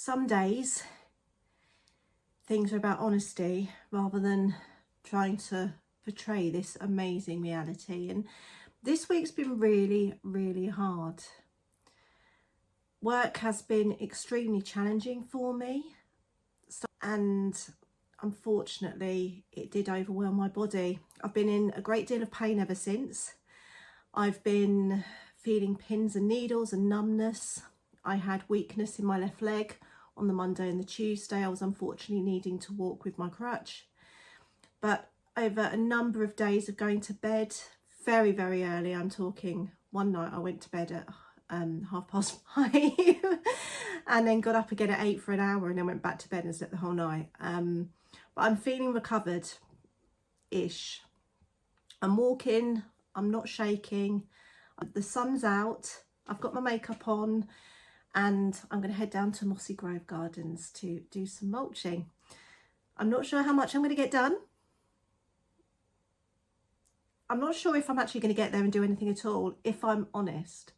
some days things are about honesty rather than trying to portray this amazing reality. And this week's been really, really hard. Work has been extremely challenging for me, and unfortunately it did overwhelm my body. I've been in a great deal of pain ever since. I've been feeling pins and needles and numbness. I had weakness in my left leg on the Monday and the Tuesday. I was unfortunately needing to walk with my crutch. But over a number of days of going to bed very, very early, I'm talking one night I went to bed at 5:30 and then got up again at 8 for an hour and then went back to bed and slept the whole night. But I'm feeling recovered-ish. I'm walking, I'm not shaking, the sun's out, I've got my makeup on, and I'm going to head down to Mossy Grove Gardens to do some mulching. I'm not sure how much I'm going to get done. I'm not sure if I'm actually going to get there and do anything at all, if I'm honest.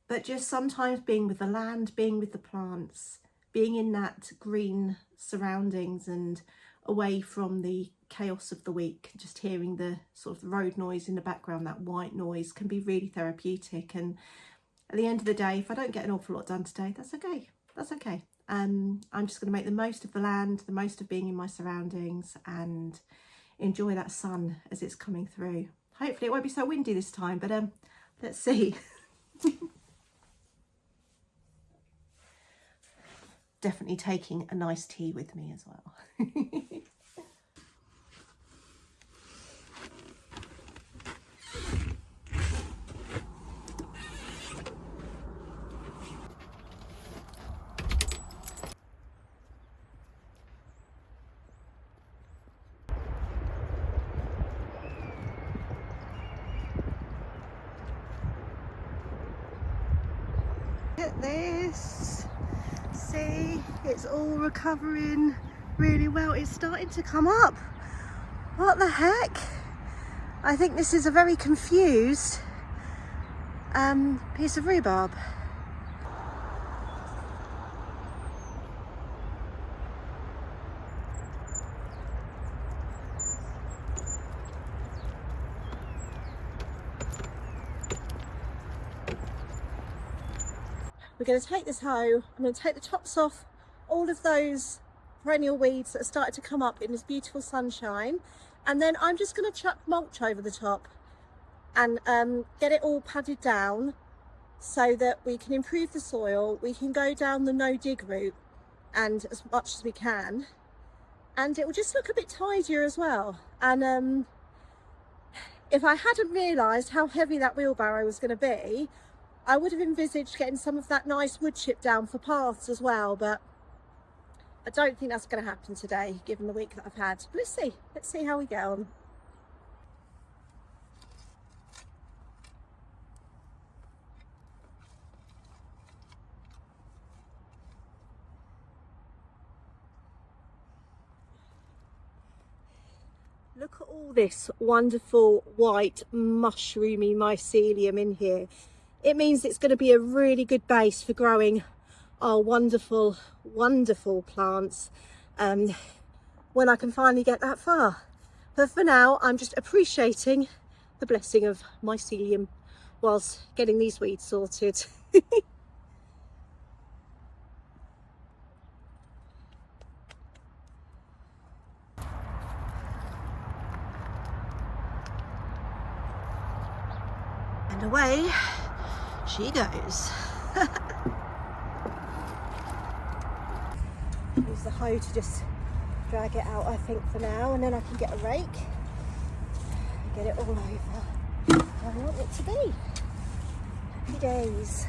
But just sometimes being with the land, being with the plants, being in that green surroundings and away from the chaos of the week, just hearing the sort of road noise in the background, that white noise, can be really therapeutic. And at the end of the day, if I don't get an awful lot done today, that's okay. That's okay. I'm just going to make the most of the land, the most of being in my surroundings, and enjoy that sun as it's coming through. Hopefully it won't be so windy this time, but let's see. Definitely taking a nice tea with me as well. Look at this. See, it's all recovering really well. It's starting to come up. What the heck? I think this is a very confused piece of rhubarb. We're going to take this hoe, I'm going to take the tops off all of those perennial weeds that have started to come up in this beautiful sunshine, and then I'm just going to chuck mulch over the top and get it all padded down so that we can improve the soil, we can go down the no dig route and as much as we can, and it will just look a bit tidier as well. And if I hadn't realised how heavy that wheelbarrow was going to be, I would have envisaged getting some of that nice wood chip down for paths as well, but I don't think that's going to happen today, given the week that I've had. But let's see how we get on. Look at all this wonderful white mushroomy mycelium in here. It means it's going to be a really good base for growing our wonderful, wonderful plants when I can finally get that far. But for now, I'm just appreciating the blessing of mycelium whilst getting these weeds sorted. And away she goes. Use the hoe to just drag it out, I think, for now, and then I can get a rake and get it all over where I want it to be. Happy days.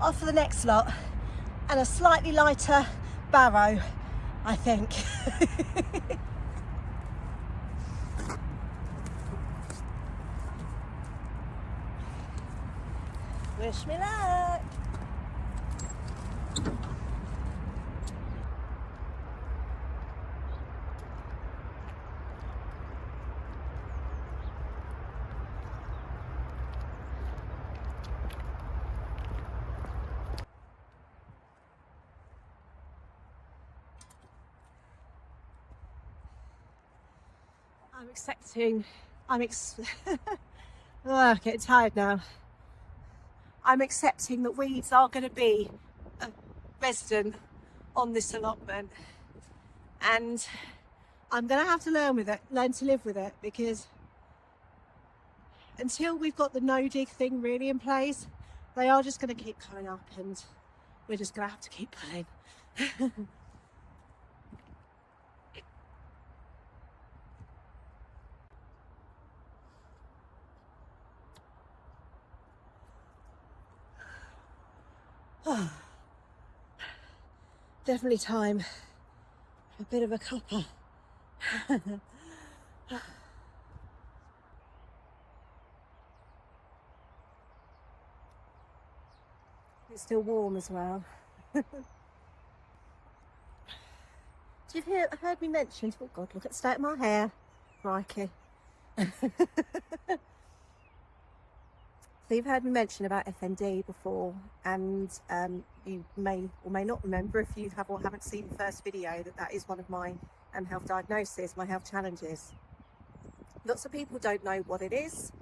off for the next lot, and a slightly lighter barrow, I think. Wish me luck. I'm getting tired now. I'm accepting that weeds are going to be a resident on this allotment, and I'm going to have to learn to live with it, because until we've got the no dig thing really in place, they are just going to keep coming up, and we're just going to have to keep pulling. Definitely time for a bit of a cuppa. It's still warm as well. You've heard me mention, oh God, look at the state of my hair. Crikey. So you've heard me mention about FND before, and you may or may not remember, if you have or haven't seen the first video, that is one of my health diagnoses, my health challenges. Lots of people don't know what it is.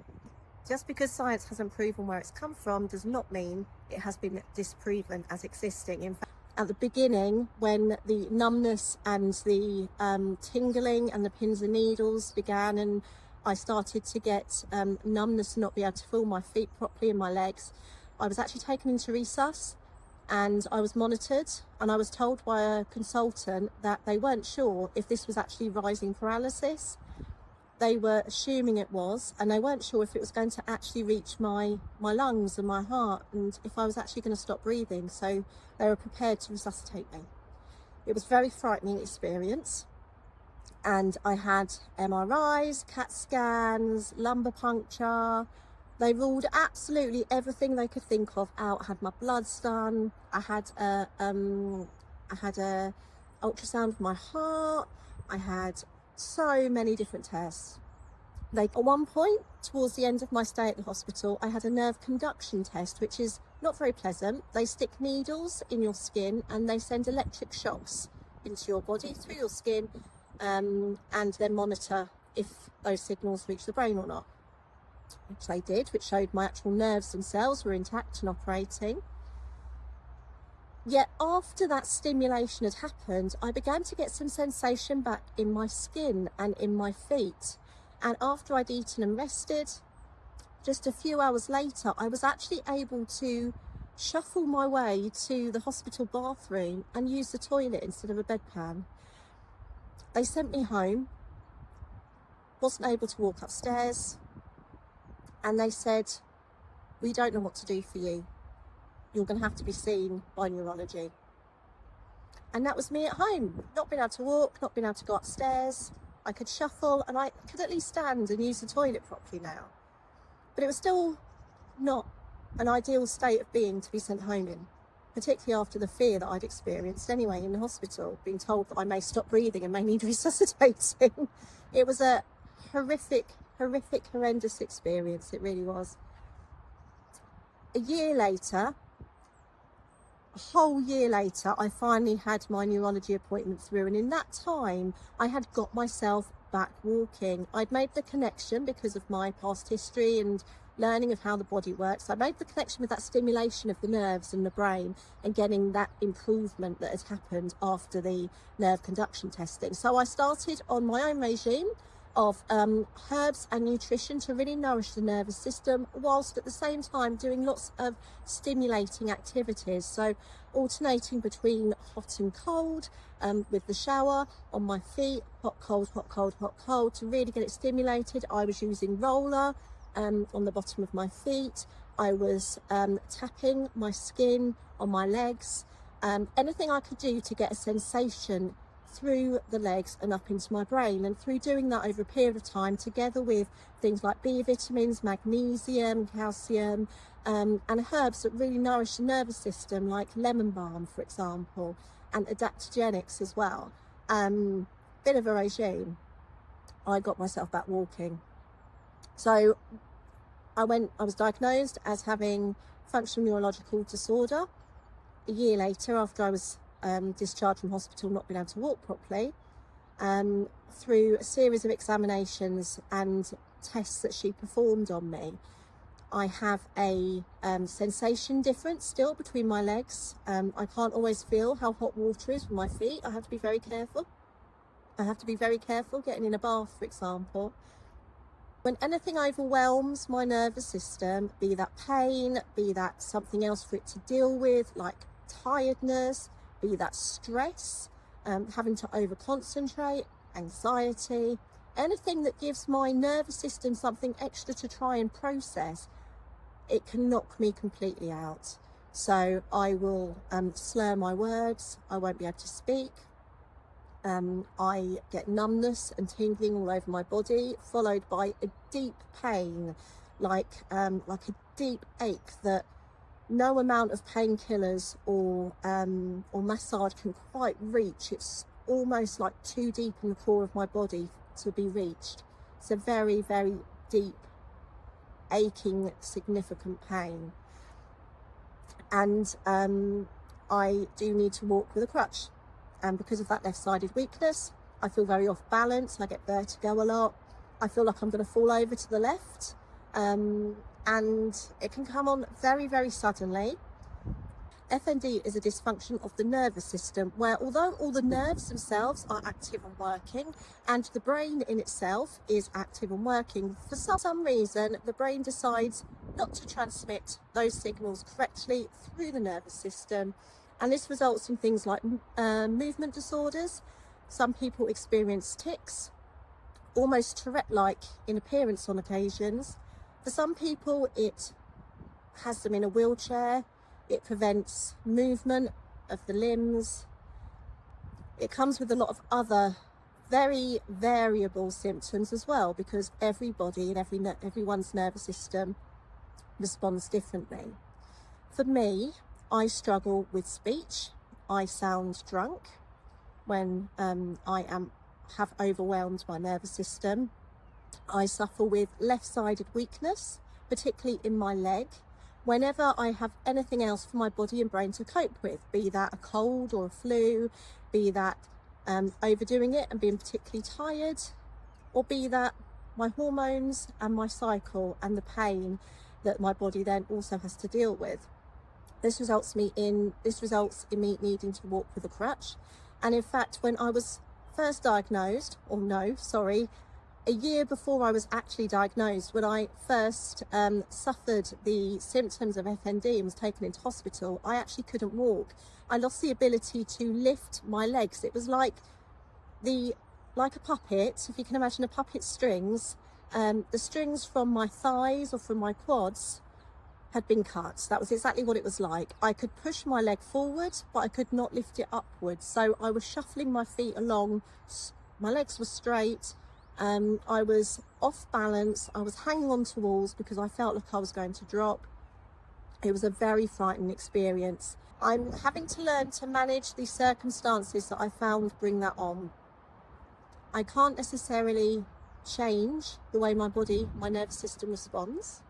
Just because science hasn't proven where it's come from does not mean it has been disproven as existing. In fact, at the beginning, when the numbness and the tingling and the pins and needles began, and I started to get numbness and not be able to feel my feet properly and my legs, I was actually taken into resus, and I was monitored, and I was told by a consultant that they weren't sure if this was actually rising paralysis. They were assuming it was, and they weren't sure if it was going to actually reach my lungs and my heart, and if I was actually going to stop breathing. So they were prepared to resuscitate me. It was a very frightening experience. And I had MRIs, CAT scans, lumbar puncture. They ruled absolutely everything they could think of out. I had my bloods done. I had a ultrasound of my heart. I had so many different tests. At one point, towards the end of my stay at the hospital, I had a nerve conduction test, which is not very pleasant. They stick needles in your skin and they send electric shocks into your body through your skin, and then monitor if those signals reach the brain or not, which they did, which showed my actual nerves themselves were intact and operating. Yet after that stimulation had happened, I began to get some sensation back in my skin and in my feet. And after I'd eaten and rested, just a few hours later, I was actually able to shuffle my way to the hospital bathroom and use the toilet instead of a bedpan. They sent me home, wasn't able to walk upstairs, and they said, "We don't know what to do for you. You're going to have to be seen by neurology." And that was me at home, not being able to walk, not being able to go upstairs. I could shuffle and I could at least stand and use the toilet properly now. But it was still not an ideal state of being to be sent home in, particularly after the fear that I'd experienced anyway in the hospital, being told that I may stop breathing and may need resuscitating. It was a horrific, horrendous experience. It really was. A whole year later, I finally had my neurology appointment through, and in that time I had got myself back walking. I'd made the connection because of my past history and learning of how the body works. I made the connection with that stimulation of the nerves and the brain and getting that improvement that had happened after the nerve conduction testing. So I started on my own regime of herbs and nutrition to really nourish the nervous system, whilst at the same time doing lots of stimulating activities. So alternating between hot and cold, with the shower on my feet, hot, cold, hot, cold, hot, cold, to really get it stimulated. I was using roller on the bottom of my feet. I was tapping my skin on my legs, anything I could do to get a sensation through the legs and up into my brain. And through doing that over a period of time, together with things like B vitamins, magnesium, calcium, and herbs that really nourish the nervous system, like lemon balm, for example, and adaptogenics as well. Bit of a regime. I got myself back walking. So I was diagnosed as having functional neurological disorder a year later, after I was discharged from hospital, not being able to walk properly. Through a series of examinations and tests that she performed on me, I have a sensation difference still between my legs. I can't always feel how hot water is with my feet. I have to be very careful. Getting in a bath, for example. When anything overwhelms my nervous system, be that pain, be that something else for it to deal with, like tiredness, be that stress, having to over-concentrate, anxiety, anything that gives my nervous system something extra to try and process, it can knock me completely out. So I will slur my words, I won't be able to speak. I get numbness and tingling all over my body, followed by a deep pain, like a deep ache that no amount of painkillers or massage can quite reach. It's almost like too deep in the core of my body to be reached. It's a very, very deep, aching, significant pain. And I do need to walk with a crutch. And because of that left-sided weakness, I feel very off balance. I get vertigo a lot. I feel like I'm going to fall over to the left. And it can come on very, very suddenly. FND is a dysfunction of the nervous system where, although all the nerves themselves are active and working, and the brain in itself is active and working, for some reason, the brain decides not to transmit those signals correctly through the nervous system. And this results in things like movement disorders. Some people experience tics, almost Tourette-like in appearance on occasions. For some people, it has them in a wheelchair. It prevents movement of the limbs. It comes with a lot of other very variable symptoms as well, because everybody and everyone's nervous system responds differently. For me, I struggle with speech. I sound drunk when I have overwhelmed my nervous system. I suffer with left-sided weakness, particularly in my leg, whenever I have anything else for my body and brain to cope with, be that a cold or a flu, be that overdoing it and being particularly tired, or be that my hormones and my cycle and the pain that my body then also has to deal with. This results in me needing to walk with a crutch. And in fact, when I was first diagnosed, a year before I was actually diagnosed, when I first suffered the symptoms of FND and was taken into hospital, I actually couldn't walk. I lost the ability to lift my legs. It was like a puppet, if you can imagine a puppet's strings. The strings from my thighs or from my quads had been cut. That was exactly what it was like. I could push my leg forward, but I could not lift it upwards. So I was shuffling my feet along. My legs were straight. I was off balance. I was hanging on to walls because I felt like I was going to drop. It was a very frightening experience. I'm having to learn to manage the circumstances that I found bring that on. I can't necessarily change the way my nervous system responds.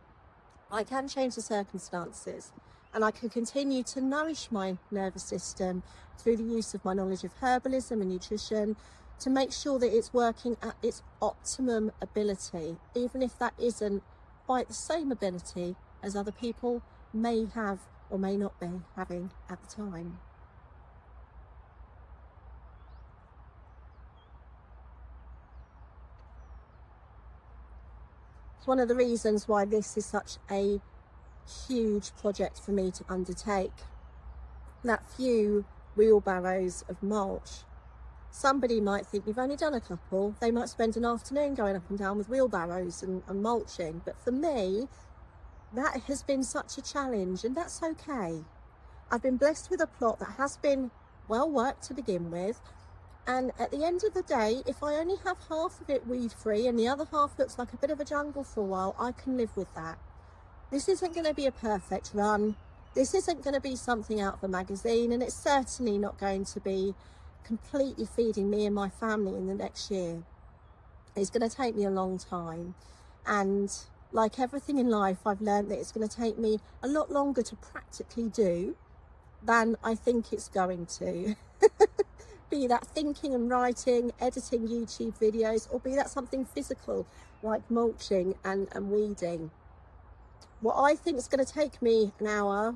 I can change the circumstances, and I can continue to nourish my nervous system through the use of my knowledge of herbalism and nutrition to make sure that it's working at its optimum ability, even if that isn't quite the same ability as other people may have or may not be having at the time. It's one of the reasons why this is such a huge project for me to undertake. That few wheelbarrows of mulch. Somebody might think you've only done a couple. They might spend an afternoon going up and down with wheelbarrows and mulching. But for me, that has been such a challenge, and that's okay. I've been blessed with a plot that has been well worked to begin with, and at the end of the day, if I only have half of it weed free and the other half looks like a bit of a jungle for a while, I can live with that. This isn't going to be a perfect run. This isn't going to be something out of a magazine, and it's certainly not going to be completely feeding me and my family in the next year. It's going to take me a long time, and like everything in life, I've learned that it's going to take me a lot longer to practically do than I think it's going to. Be that thinking and writing, editing YouTube videos, or be that something physical like mulching and weeding. What I think is going to take me an hour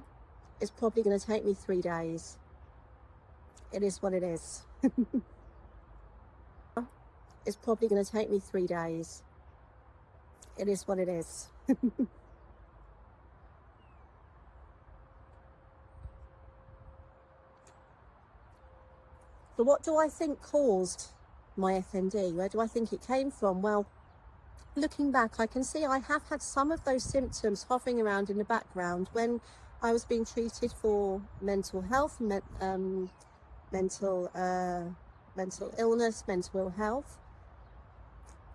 is probably going to take me 3 days. It is what it is. It's probably going to take me 3 days. It is what it is. So what do I think caused my FND? Where do I think it came from? Well, looking back, I can see I have had some of those symptoms hovering around in the background when I was being treated for mental health, mental illness, mental ill health.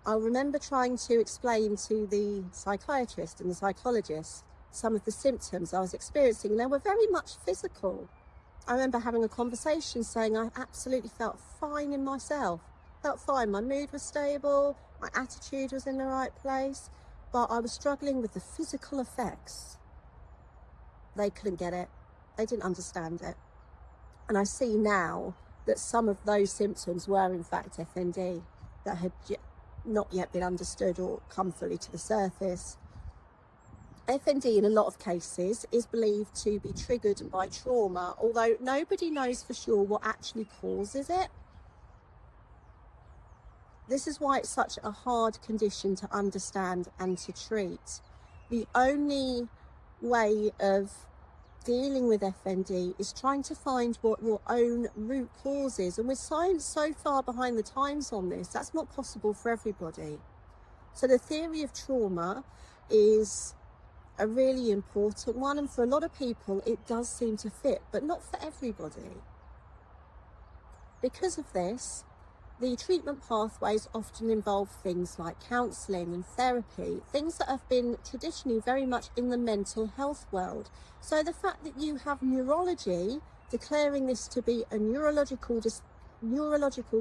I remember trying to explain to the psychiatrist and the psychologist some of the symptoms I was experiencing, and they were very much physical. I remember having a conversation saying I absolutely felt fine in myself, felt fine. My mood was stable, my attitude was in the right place, but I was struggling with the physical effects. They couldn't get it. They didn't understand it. And I see now that some of those symptoms were in fact FND that had not yet been understood or come fully to the surface. FND in a lot of cases is believed to be triggered by trauma, although nobody knows for sure what actually causes it. This is why it's such a hard condition to understand and to treat. The only way of dealing with FND is trying to find what your own root cause is, and with science so far behind the times on this, that's not possible for everybody. So the theory of trauma is a really important one, and for a lot of people it does seem to fit, but not for everybody. Because of this, the treatment pathways often involve things like counselling and therapy, things that have been traditionally very much in the mental health world. So the fact that you have neurology declaring this to be a neurological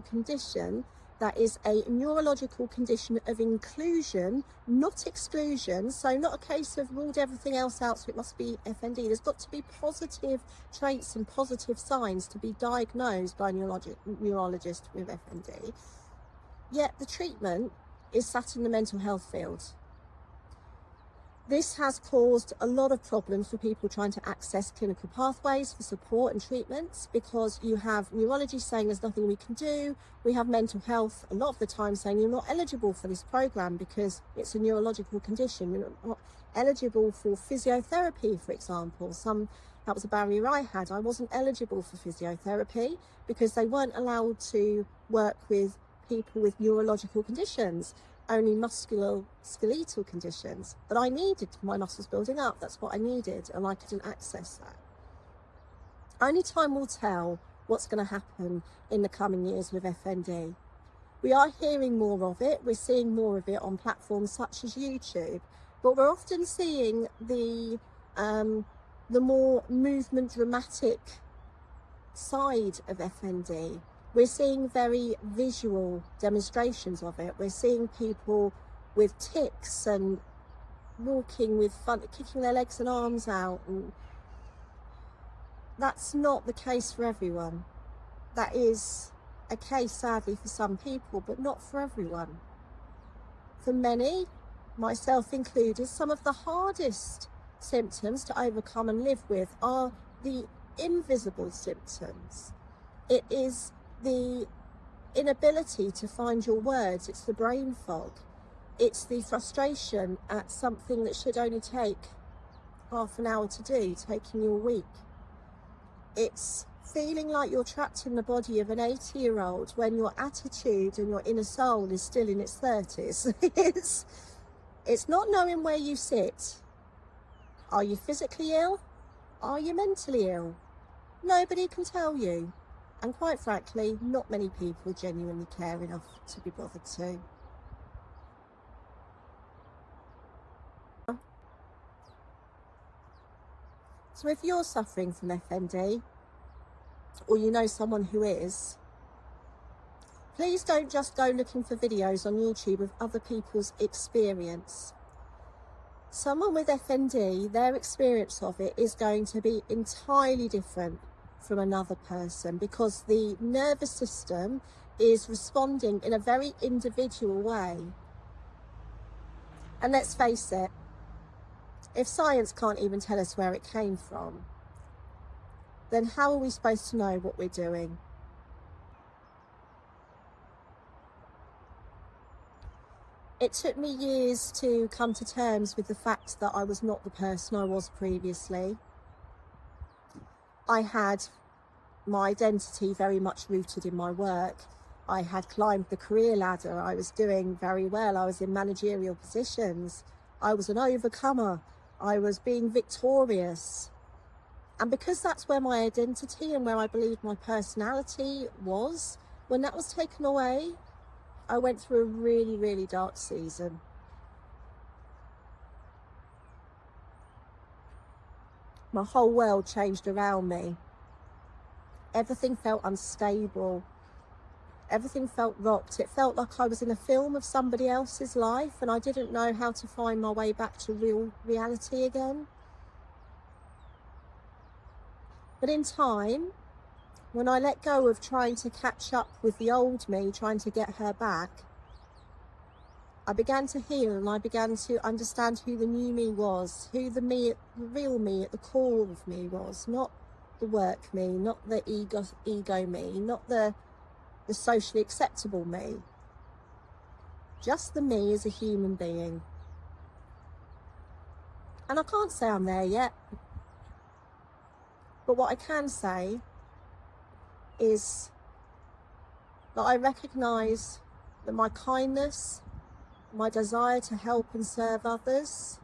condition, that is a neurological condition of inclusion, not exclusion. So not a case of ruled everything else out, so it must be FND. There's got to be positive traits and positive signs to be diagnosed by a neurologist with FND. Yet the treatment is sat in the mental health field. This has caused a lot of problems for people trying to access clinical pathways for support and treatments, because you have neurology saying there's nothing we can do. We have mental health a lot of the time saying you're not eligible for this program because it's a neurological condition. You're not eligible for physiotherapy, for example. That was a barrier I had. I wasn't eligible for physiotherapy because they weren't allowed to work with people with neurological conditions, only musculoskeletal conditions. But I needed my muscles building up. That's what I needed, and I couldn't access that. Only time will tell what's going to happen in the coming years with FND. We are hearing more of it. We're seeing more of it on platforms such as YouTube, but we're often seeing the more movement dramatic side of FND. We're seeing very visual demonstrations of it. We're seeing people with tics and walking with fun, kicking their legs and arms out, and that's not the case for everyone. That is a case, sadly, for some people, but not for everyone. For many, myself included, some of the hardest symptoms to overcome and live with are the invisible symptoms. It is the inability to find your words, it's the brain fog, it's the frustration at something that should only take half an hour to do, taking you a week. It's feeling like you're trapped in the body of an 80-year-old when your attitude and your inner soul is still in its 30s. It's not knowing where you sit. Are you physically ill? Are you mentally ill? Nobody can tell you. And quite frankly, not many people genuinely care enough to be bothered to. So if you're suffering from FND, or you know someone who is, please don't just go looking for videos on YouTube of other people's experience. Someone with FND, their experience of it is going to be entirely different from another person, because the nervous system is responding in a very individual way. And let's face it, if science can't even tell us where it came from, then how are we supposed to know what we're doing? It took me years to come to terms with the fact that I was not the person I was previously. I had my identity very much rooted in my work. I had climbed the career ladder. I was doing very well. I was in managerial positions. I was an overcomer. I was being victorious. And because that's where my identity and where I believed my personality was, when that was taken away, I went through a really, really dark season. My whole world changed around me. Everything felt unstable. Everything felt rocked. It felt like I was in a film of somebody else's life, and I didn't know how to find my way back to real reality again. But in time, when I let go of trying to catch up with the old me, trying to get her back, I began to heal, and I began to understand who the new me was, who the real me at the core of me was, not the work me, not the ego me, not the socially acceptable me, just the me as a human being. And I can't say I'm there yet, but what I can say is that I recognise that my kindness, my desire to help and serve others,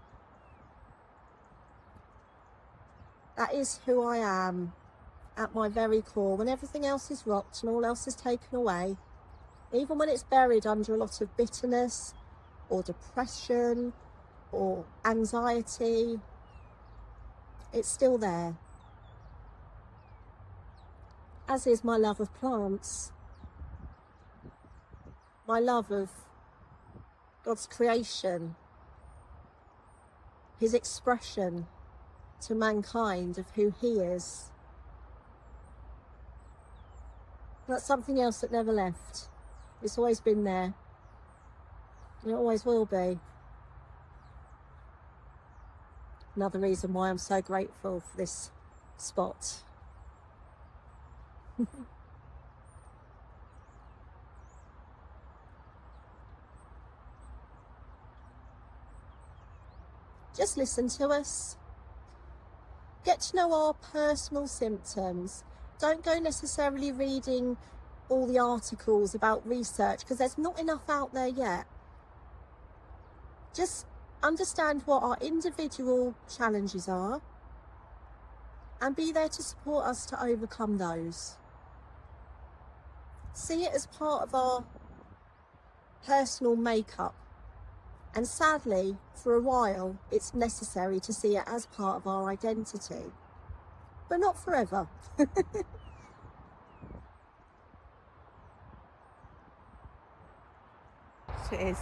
that is who I am at my very core. When everything else is rocked and all else is taken away, even when it's buried under a lot of bitterness or depression or anxiety, it's still there. As is my love of plants, my love of God's creation, his expression to mankind of who he is. That's something else that never left. It's always been there. And it always will be. Another reason why I'm so grateful for this spot. Just listen to us. Get to know our personal symptoms. Don't go necessarily reading all the articles about research, because there's not enough out there yet. Just understand what our individual challenges are and be there to support us to overcome those. See it as part of our personal makeup. And sadly, for a while, it's necessary to see it as part of our identity. But not forever. So it is.